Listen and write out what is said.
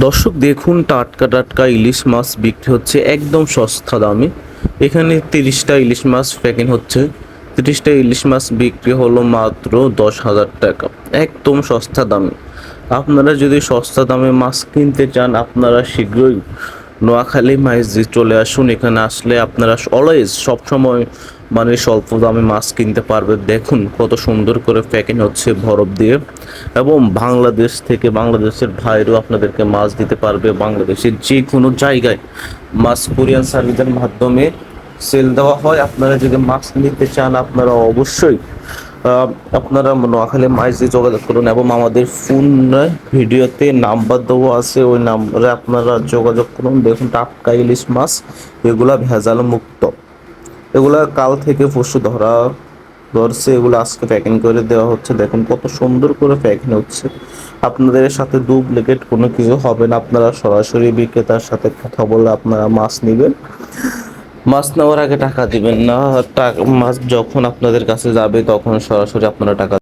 দর্শক দেখুন, টাটকা টাটকা ইলিশ মাছ বিক্রি হচ্ছে একদম সস্তা দামে। এখানে 30টা ইলিশ মাছ প্যাকিং হচ্ছে। 30টা ইলিশ মাছ বিক্রি হলো মাত্র 10,000 টাকা, একদম সস্তা দামে। আপনারা যদি সস্তা দামে মাছ কিনতে চান, আপনারা শীঘ্রই নোয়াখালী মাইজদি চলে আসুন। এখানে আসলে আপনারা অলওয়েজ সবসময় স্বল্প দামে মাছ কিনতে পারবে। দেখুন কত সুন্দর করে প্যাকিং হচ্ছে বরফ দিয়ে, এবং বাংলাদেশ থেকে, বাংলাদেশের ভাইরাও আপনাদেরকে মাছ দিতে পারবে। বাংলাদেশের যে কোনো জায়গায় মাছ কুরিয়ার সার্ভিসের মাধ্যমে সেল দেওয়া হয়। আপনারা যদি মাছ নিতে চান, আপনারা অবশ্যই আপনারা নোয়াখালী মাছ দিয়ে যোগাযোগ করুন, এবং আমাদের ফোন ভিডিওতে নাম্বার দেওয়া আছে, ওই নাম্বারে আপনারা যোগাযোগ করুন। দেখুন টাটকা ইলিশ মাছ, এগুলা ভেজাল মুক্ত। এগুলা কাল থেকে পরশু ধরছে, এগুলো আজকে প্যাকিং করে দেওয়া হচ্ছে। দেখুন কত সুন্দর করে প্যাকিং হচ্ছে। আপনাদের সাথে ডুপ্লিকেট কোনো কিছু হবে না। আপনারা সরাসরি বিক্রেতার সাথে কথা বলে আপনারা মাছ নেবেন। মাছ নেওয়ার আগে টাকা দিবেন না। মাছ যখন আপনাদের কাছে যাবে তখন সরাসরি আপনারা টাকা